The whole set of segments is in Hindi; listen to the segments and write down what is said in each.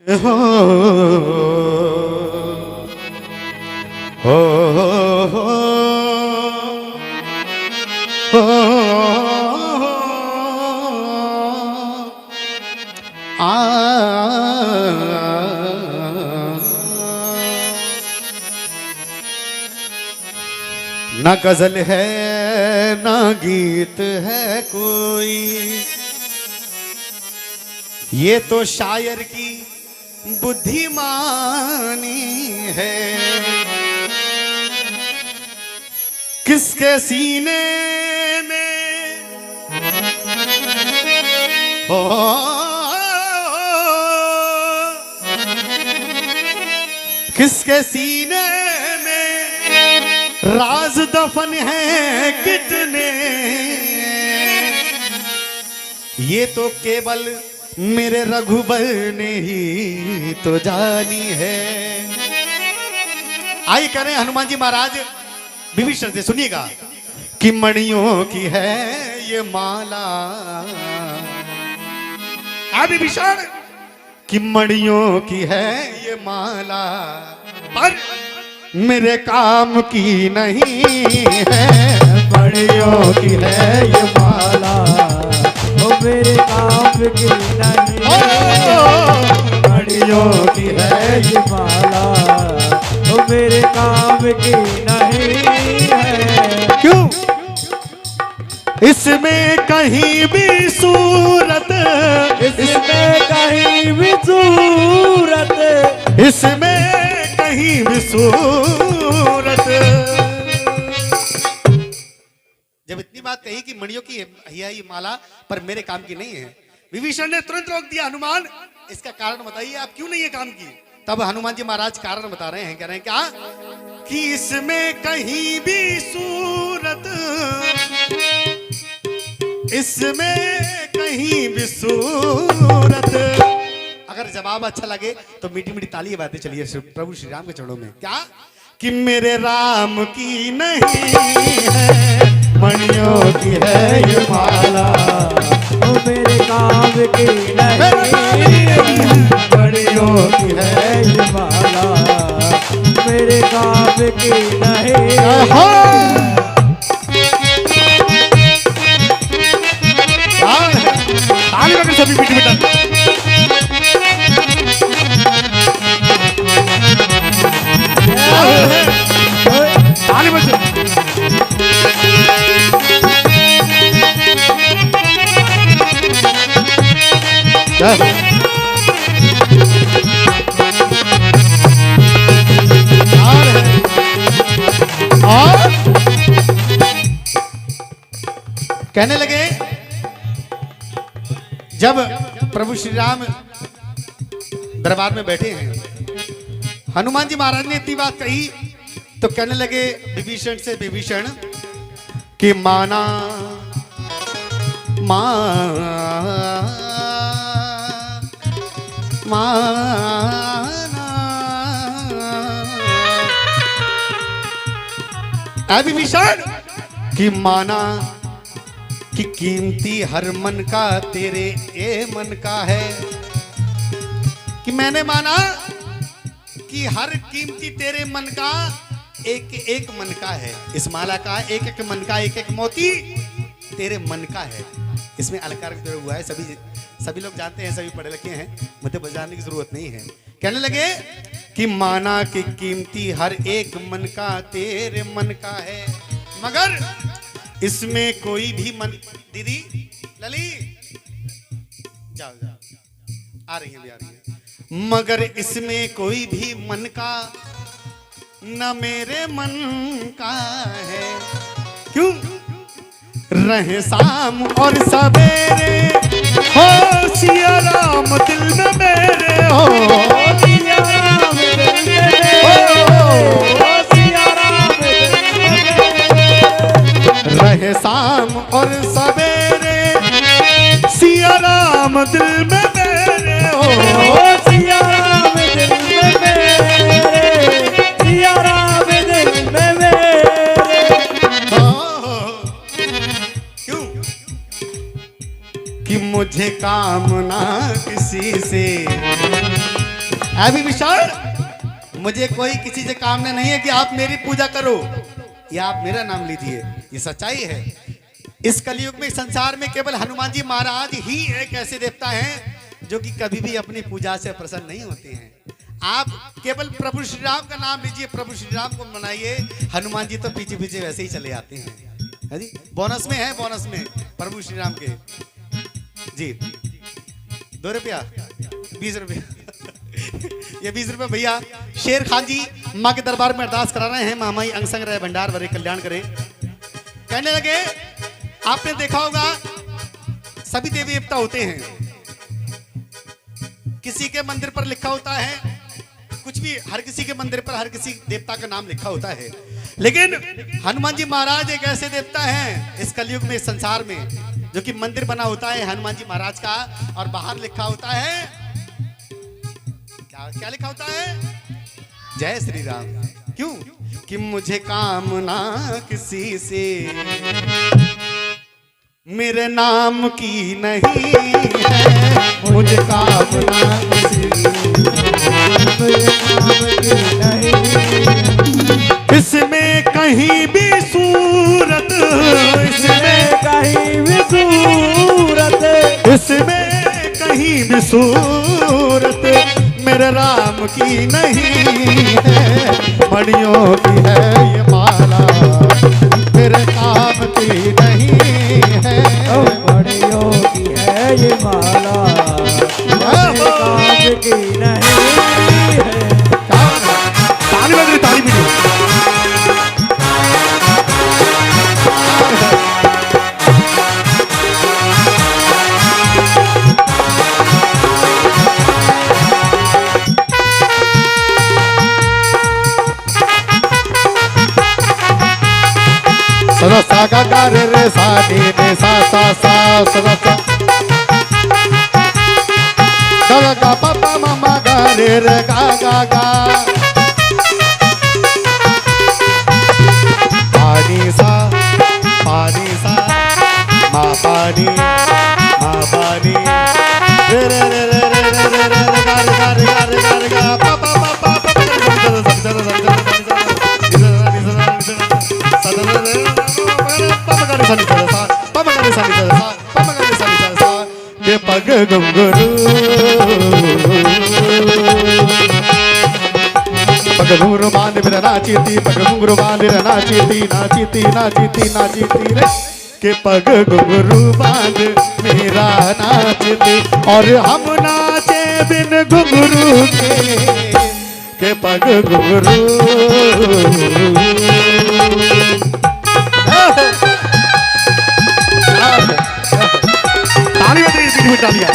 हो हो हो ना गजल है ना गीत है कोई, ये तो शायर की बुद्धिमानी है। किसके सीने में हो किसके सीने में राज दफन है कितने, ये तो केवल मेरे रघुबर ने ही तो जानी है। आइए करें हनुमान जी महाराज विभीषण से, सुनिएगा कि मणियों की है ये माला, विभीषण कि मणियों की है ये माला, पर मेरे काम की नहीं है। मणियों की है ये माला, ओ मेरे काम की नहीं। मणियों की है ये माला, ओ मेरे काम की नहीं है। क्यों? इसमें कहीं भी सूरत, इसमें कहीं भी सूरत, इसमें कहीं भी सूरत। जब इतनी बात कही कि मणियों की है ये माला पर मेरे काम की नहीं है, विभीषण ने तुरंत रोक दिया, हनुमान इसका कारण बताइए, आप क्यों नहीं ये काम की। तब हनुमान जी महाराज कारण बता रहे हैं, कह रहे हैं क्या कि इसमें कहीं भी सूरत, इसमें कहीं भी सूरत। अगर जवाब अच्छा लगे तो मीठी मीठी ताली बातें चलिए प्रभु श्री राम के चरणों में। क्या कि मेरे राम की नहीं है, मणियों की है ये माला, ओ मेरे काम की नहीं। मणियों की है ये माला, मेरे काम की नहीं। ताली बजाकर सभी मीठी मीठा ताली बजा। और कहने लगे, जब प्रभु श्री राम दरबार में बैठे हैं, हनुमान जी महाराज ने इतनी बात कही तो कहने लगे विभीषण से, विभीषण कि माना विभीषण कि माना कि कीमती हर मन का तेरे ए मन का है, कि मैंने माना कि हर कीमती तेरे मन का एक एक मन का है। इस माला का एक एक मन का, एक एक मोती तेरे मन का है। इसमें अलंकार हुआ है, सभी लोग जानते हैं, सभी पढ़े लिखे हैं, मुझे बजाने की जरूरत नहीं है। कहने लगे कि माना कि कीमती हर एक मन का तेरे मन का है, मगर इसमें कोई भी मन, दीदी लली जाओ जाओ, आ रही है, भी आ रही है, मगर इसमें कोई भी मन का न मेरे मन का है। क्यों? रहे शाम और सवेरे हो सिया राम दिल में मेरे, हो सिया राम दिल में मेरे, हो सिया राम दिल में मेरे। रहे शाम और सवेरे सिया राम दिल में मेरे, हो सिया राम दिल में मेरे, सिया राम दिल में मेरे। क्यों? कि मुझे कामना किसी से अभी विशाल, मुझे कोई किसी से कामना नहीं है कि आप मेरी पूजा करो या आप मेरा नाम लीजिए। ये सच्चाई है। इस कलयुग में संसार में केवल हनुमान जी महाराज ही एक ऐसे देवता हैं जो कि कभी भी अपनी पूजा से प्रसन्न नहीं होते हैं। आप केवल प्रभु श्री राम का नाम लीजिए, प्रभु श्री राम को मनाइए। हनुमान जी तो पीछे पीछे वैसे ही चले आते हैं। है जी, बोनस में है, बोनस में प्रभु श्री राम के जी। 2 रुपया 20 रुपया ये 20 रुपये भैया। शेर खान जी माँ के दरबार में अरदास करा रहे हैं, मामाई अंगसंग रहे भंडार भरे कल्याण करें। कहने लगे, आपने देखा होगा सभी देवी देवता होते हैं, किसी के मंदिर पर लिखा होता है कुछ भी, हर किसी के मंदिर पर हर किसी देवता का नाम लिखा होता है, लेकिन हनुमान जी महाराज एक ऐसे देवता हैं इस कलयुग में, इस संसार में, जो कि मंदिर बना होता है हनुमान जी महाराज का और बाहर लिखा होता है क्या लिखा होता है? जय श्री राम। क्यों? कि मुझे कामना किसी से मेरे नाम की नहीं है, मुझे कामना किसी मेरे नाम की नहीं। इसमें कहीं भी सूरत, इसमें कहीं भी सूरत, इसमें कहीं भी सूरत मेरे राम की नहीं है, मणियों की है ये माला, मेरे काम की नहीं है। मणियों की है ये माला, मेरे काम की नहीं है। ताली बज रही, ताली बज रही। सदा सा गा गा रे रे सा नी ने सा सा सा सदा सा गा गा पा पा मा मा गा रे रे गा गा गा पानी सा मा पानी रे रे रे रे रे रे रे रे रे गा रे गा रे गा रे गा रे गा पा पा पा पा पा के पग घुंघरू पग घुंघरू बांध मेरा नाचीती, पग घुंघरू बांध मेरा नाचीती, नाचीती नाचीती नाचीती रे के पग घुंघरू बांध मेरा नाचती, और हम नाचे बिन घुंघरू के पग घुंघरू। ताली बज रही है, तालियां।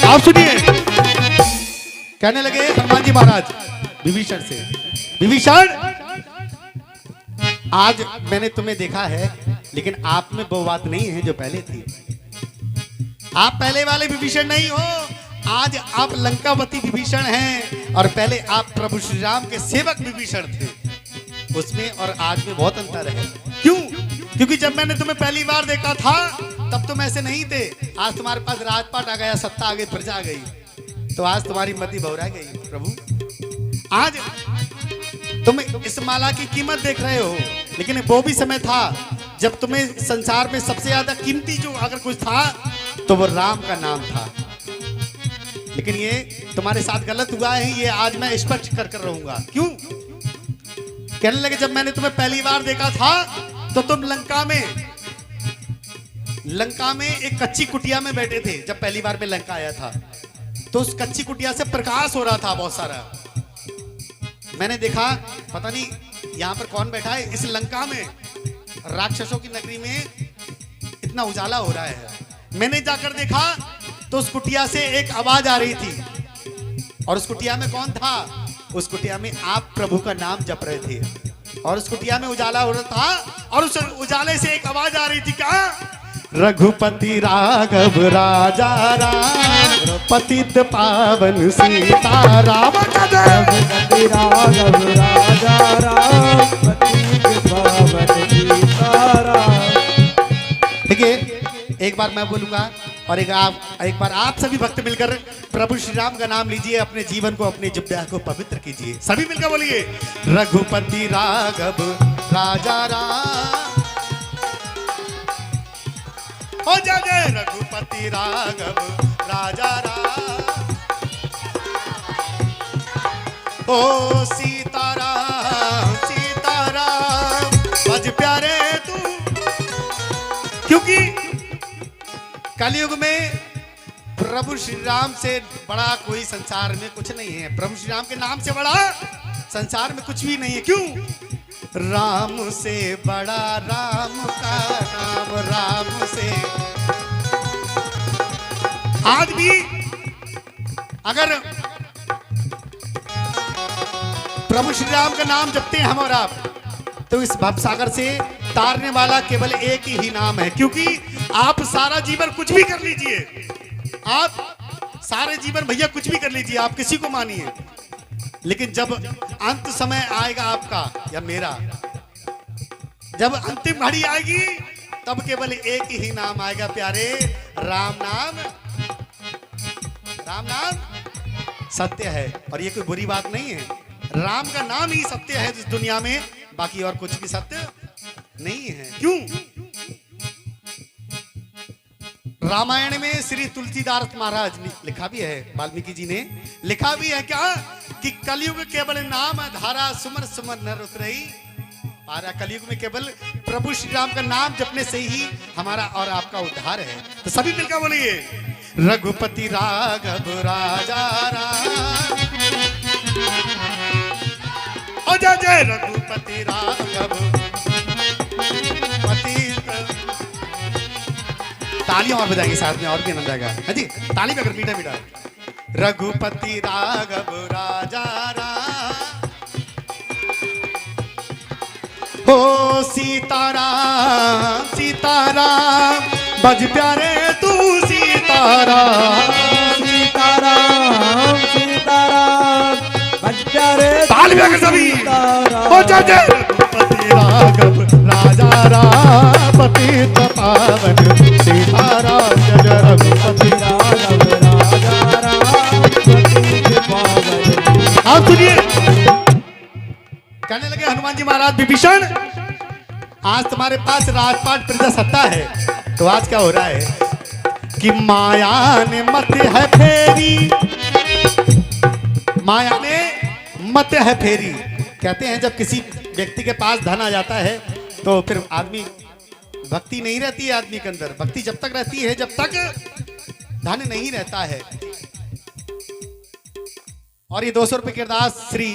आप सुनिए, कहने लगे हनुमान जी महाराज विभीषण से, विभीषण आज मैंने तुम्हें देखा है, लेकिन आप में वो बात नहीं है जो पहले थी। आप पहले वाले विभीषण नहीं हो, आज आप लंकावती विभीषण हैं, और पहले आप प्रभु श्री राम के सेवक विभीषण थे। उसमें और आज में बहुत अंतर है। क्यों? क्योंकि जब मैंने तुम्हें पहली बार देखा था तब तुम ऐसे नहीं थे। आज तुम्हारे पास राजपाट आ गया, सत्ता आ गई, प्रजा आ गई, तो आज तुम्हारी मति बहुरा गई। प्रभु आज तुम इस माला की कीमत देख रहे हो, लेकिन वो भी समय था जब तुम्हें संसार में सबसे ज्यादा कीमती जो अगर कुछ था तो वो राम का नाम था। लेकिन ये तुम्हारे साथ गलत हुआ है, ये आज मैं स्पष्ट कर रहूंगा। क्यों? कहने लगे जब मैंने तुम्हें पहली बार देखा था तो तुम लंका में एक कच्ची कुटिया में बैठे थे। जब पहली बार मैं लंका आया था तो उस कच्ची कुटिया से प्रकाश हो रहा था बहुत सारा। मैंने देखा पता नहीं यहाँ पर कौन बैठा है, इस लंका में राक्षसों की नगरी में इतना उजाला हो रहा है। मैंने जाकर देखा तो उस कुटिया से एक आवाज आ रही थी, और उस कुटिया में कौन था? उस कुटिया में आप प्रभु का नाम जप रहे थे, और उस कुटिया में उजाला हो रहा था, और उस उजाले से एक आवाज आ रही थी, क्या? रघुपति राघव राजा राम, पतित पावन सीता राम। रघुपति राघव राजा राम पतित पावन सीताराम। देखिए, एक बार मैं बोलूंगा और एक बार आप सभी भक्त मिलकर प्रभु श्री राम का नाम लीजिए, अपने जीवन को, अपने जिब्या को पवित्र कीजिए। सभी मिलकर बोलिए, रघुपति राघव राजा राम। हो जाए रघुपति राघव राजा राम। ओ सीताराम सीताराम बज प्यारे तू। क्योंकि कलयुग में प्रभु श्री राम से बड़ा कोई संसार में कुछ नहीं है। प्रभु श्री राम के नाम से बड़ा संसार में कुछ भी नहीं है। क्यों? राम से बड़ा राम का नाम, राम से। आज भी अगर प्रभु श्री राम का नाम जपते हैं हम और आप, तो इस भवसागर से तारने वाला केवल एक ही नाम है। क्योंकि आप सारा जीवन कुछ भी कर लीजिए, आप सारे जीवन भैया कुछ भी कर लीजिए, आप किसी को मानिए, लेकिन जब अंत समय आएगा आपका या मेरा, जब अंतिम घड़ी आएगी, तब केवल एक ही नाम आएगा प्यारे, राम नाम। राम नाम सत्य है और ये कोई बुरी बात नहीं है। राम का नाम ही सत्य है इस दुनिया में, बाकी और कुछ भी सत्य नहीं है। क्यों? रामायण में श्री तुलसीदास महाराज ने लिखा भी है, वाल्मीकि जी ने लिखा भी है क्या कि कलयुग केवल नाम धारा सुमर सुमर नर उतरई पारा। कलयुग में केवल प्रभु श्री राम का नाम जपने से ही हमारा और आपका उद्धार है। तो सभी मिलकर बोलिए, रघुपति राघव राजा राम। ओ जय जय रघुपति राघव पति। तालियां और बजाएंगे साथ में, और भी आनंद आएगा। हाँ जी, ताली पे अगर मीठा मीठा। रघुपति राघव राजा राम। हो सीताराम सीताराम बज प्यारे तू सीताराम। सीताराम सीताराम बज प्यारे ताली पे अगर सभी। ओ जय जय रघुपति राघव राजा राम पतित पावन सीताराम। जय जय रघुपति राघव राजा राम पतित पावन। आप सुनिए, कहने लगे हनुमान जी महाराज, विभीषण आज तुम्हारे पास राजपाट प्रजा सत्ता है, तो आज क्या हो रहा है कि माया ने मत है फेरी। माया ने मत है फेरी। कहते हैं जब किसी व्यक्ति के पास धन आ जाता है तो फिर आदमी, भक्ति नहीं रहती है आदमी के अंदर। भक्ति जब तक रहती है जब तक धन नहीं रहता है। और ये 200 रुपए की अरदास श्री